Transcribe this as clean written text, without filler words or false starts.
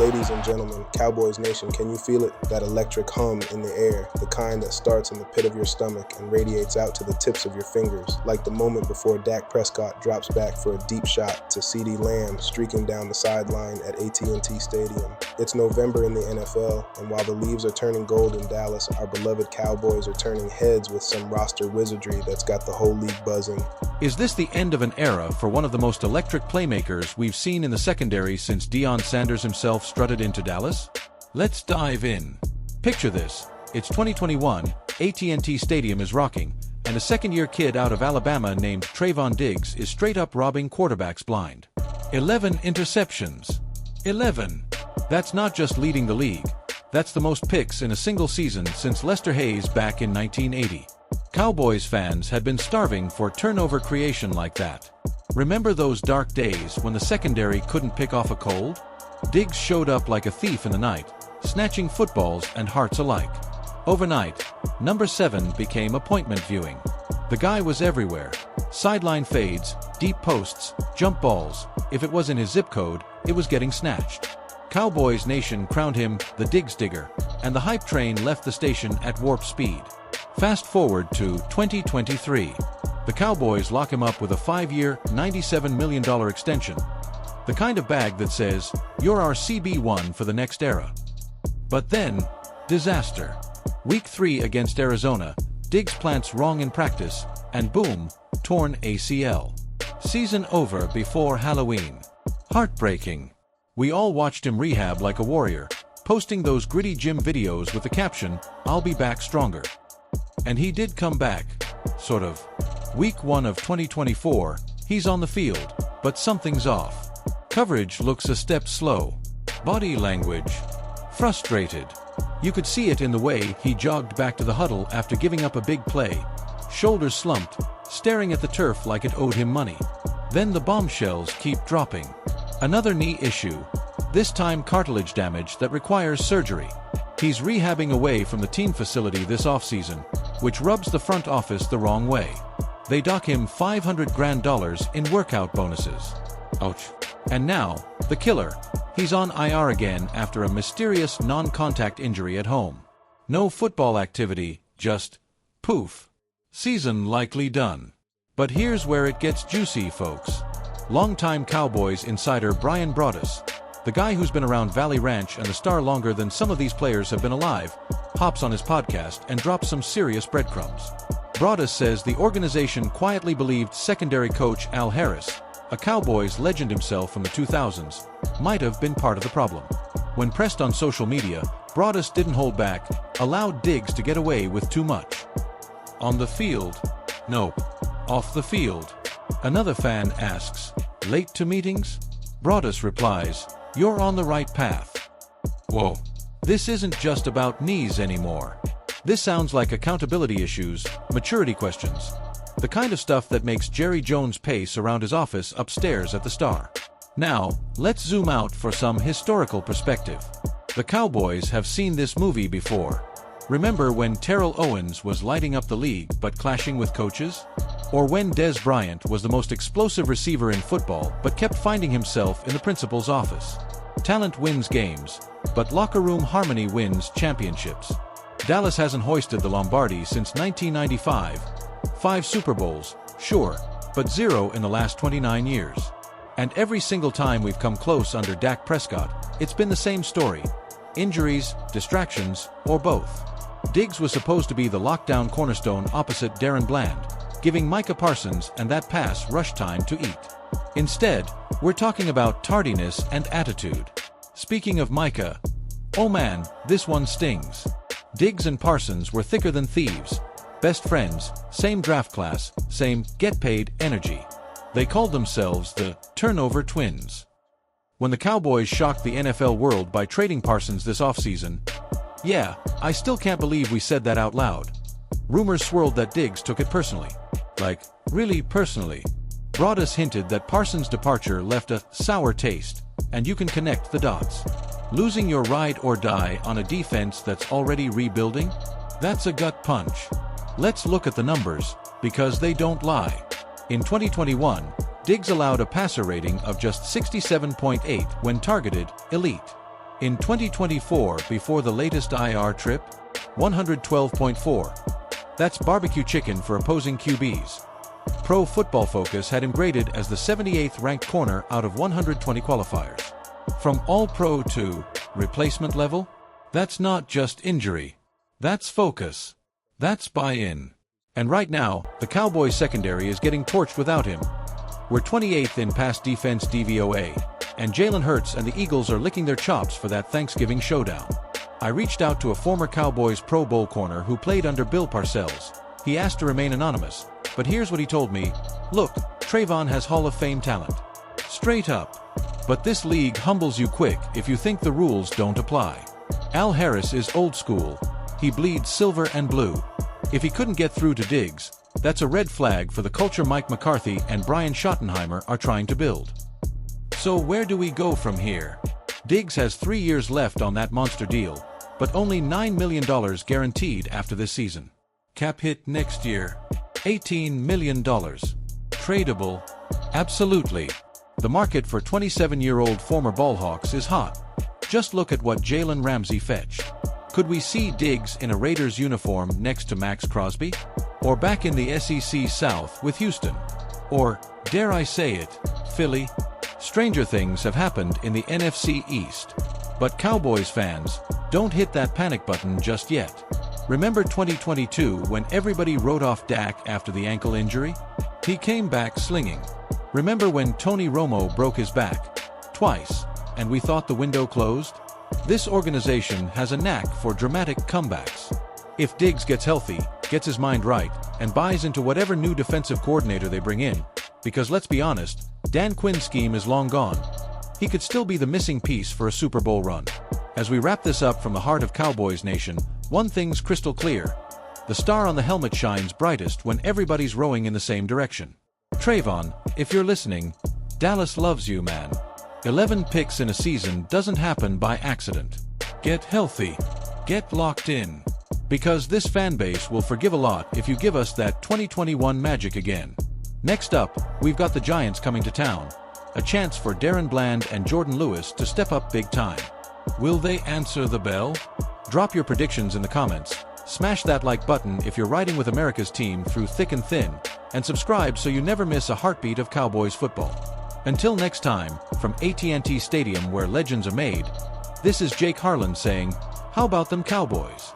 Ladies and gentlemen, Cowboys Nation, can you feel it? That electric hum in the air, the kind that starts in the pit of your stomach and radiates out to the tips of your fingers, like the moment before Dak Prescott drops back for a deep shot to CeeDee Lamb streaking down the sideline at AT&T Stadium. It's November in the NFL, and while the leaves are turning gold in Dallas, our beloved Cowboys are turning heads with some roster wizardry that's got the whole league buzzing. Is this the end of an era for one of the most electric playmakers we've seen in the secondary since Deion Sanders himself strutted into Dallas? Let's dive in. Picture this. It's 2021, AT&T Stadium is rocking, and a second-year kid out of Alabama named Trevon Diggs is straight-up robbing quarterbacks blind. 11 interceptions. 11. That's not just leading the league. That's the most picks in a single season since Lester Hayes back in 1980. Cowboys fans had been starving for turnover creation like that. Remember those dark days when the secondary couldn't pick off a cold? Diggs showed up like a thief in the night, snatching footballs and hearts alike. Overnight, number 7 became appointment viewing. The guy was everywhere. Sideline fades, deep posts, jump balls. If it was in his zip code, it was getting snatched. Cowboys Nation crowned him the Diggs Digger, and the hype train left the station at warp speed. Fast forward to 2023. The Cowboys lock him up with a 5-year, $97 million extension. The kind of bag that says, "You're our CB1 for the next era." But then, disaster. Week 3 against Arizona, Diggs plants wrong in practice, and boom, torn ACL. Season over before Halloween. Heartbreaking. We all watched him rehab like a warrior, posting those gritty gym videos with the caption, "I'll be back stronger." And he did come back, sort of. Week 1 of 2024, he's on the field, but something's off. Coverage looks a step slow. Body language, frustrated. You could see it in the way he jogged back to the huddle after giving up a big play, shoulders slumped, staring at the turf like it owed him money. Then the bombshells keep dropping. Another knee issue, this time cartilage damage that requires surgery. He's rehabbing away from the team facility this offseason, which rubs the front office the wrong way. They dock him $500,000 in workout bonuses. Ouch. And now, the killer. He's on IR again after a mysterious non-contact injury at home. No football activity, just poof. Season likely done. But here's where it gets juicy, folks. Longtime Cowboys insider Brian Broaddus, the guy who's been around Valley Ranch and the star longer than some of these players have been alive, hops on his podcast and drops some serious breadcrumbs. Broaddus says the organization quietly believed secondary coach Al Harris, a Cowboys legend himself from the 2000s, might have been part of the problem. When pressed on social media, Broaddus didn't hold back, allowed Diggs to get away with too much. On the field? Nope. Off the field? Another fan asks, late to meetings? Broaddus replies, "You're on the right path." Whoa. This isn't just about knees anymore. This sounds like accountability issues, maturity questions. The kind of stuff that makes Jerry Jones pace around his office upstairs at the Star. Now, let's zoom out for some historical perspective. The Cowboys have seen this movie before. Remember when Terrell Owens was lighting up the league but clashing with coaches? Or when Dez Bryant was the most explosive receiver in football but kept finding himself in the principal's office? Talent wins games, but locker room harmony wins championships. Dallas hasn't hoisted the Lombardi since 1995. 5 Super Bowls, sure, but 0 in the last 29 years. And every single time we've come close under Dak Prescott, it's been the same story. Injuries, distractions, or both. Diggs was supposed to be the lockdown cornerstone opposite Darren Bland, giving Micah Parsons and that pass rush time to eat. Instead, we're talking about tardiness and attitude. Speaking of Micah, oh man, this one stings. Diggs and Parsons were thicker than thieves. Best friends, same draft class, same get-paid energy. They called themselves the Turnover Twins. When the Cowboys shocked the NFL world by trading Parsons this offseason, yeah, I still can't believe we said that out loud. Rumors swirled that Diggs took it personally. Like, really personally. Broaddus hinted that Parsons' departure left a sour taste, and you can connect the dots. Losing your ride or die on a defense that's already rebuilding? That's a gut punch. Let's look at the numbers, because they don't lie. In 2021, Diggs allowed a passer rating of just 67.8 when targeted, elite. In 2024, before the latest IR trip, 112.4. That's barbecue chicken for opposing QBs. Pro Football Focus had him graded as the 78th ranked corner out of 120 qualifiers. From All-Pro to replacement level? That's not just injury. That's focus. That's buy-in. And right now, the Cowboys secondary is getting torched without him. We're 28th in pass defense DVOA, and Jalen Hurts and the Eagles are licking their chops for that Thanksgiving showdown. I reached out to a former Cowboys Pro Bowl corner who played under Bill Parcells. He asked to remain anonymous, but here's what he told me. Look, Trevon has Hall of Fame talent. Straight up. But this league humbles you quick if you think the rules don't apply. Al Harris is old school. He bleeds silver and blue. If he couldn't get through to Diggs, that's a red flag for the culture Mike McCarthy and Brian Schottenheimer are trying to build. So where do we go from here? Diggs has 3 years left on that monster deal, but only $9 million guaranteed after this season. Cap hit next year, $18 million. Tradable? Absolutely. The market for 27-year-old former ballhawks is hot. Just look at what Jalen Ramsey fetched. Could we see Diggs in a Raiders uniform next to Max Crosby? Or back in the SEC South with Houston? Or, dare I say it, Philly? Stranger things have happened in the NFC East. But Cowboys fans, don't hit that panic button just yet. Remember 2022 when everybody wrote off Dak after the ankle injury? He came back slinging. Remember when Tony Romo broke his back? Twice, and we thought the window closed? This organization has a knack for dramatic comebacks. If Diggs gets healthy, gets his mind right, and buys into whatever new defensive coordinator they bring in, because let's be honest, Dan Quinn's scheme is long gone, he could still be the missing piece for a Super Bowl run. As we wrap this up from the heart of Cowboys Nation, one thing's crystal clear. The star on the helmet shines brightest when everybody's rowing in the same direction. Trevon, if you're listening, Dallas loves you, man. 11 picks in a season doesn't happen by accident. Get healthy. Get locked in. Because this fan base will forgive a lot if you give us that 2021 magic again. Next up, we've got the Giants coming to town. A chance for Darren Bland and Jordan Lewis to step up big time. Will they answer the bell? Drop your predictions in the comments. Smash that like button if you're riding with America's team through thick and thin. And subscribe so you never miss a heartbeat of Cowboys football. Until next time, from AT&T Stadium where legends are made, this is Jake Harlan saying, how about them Cowboys?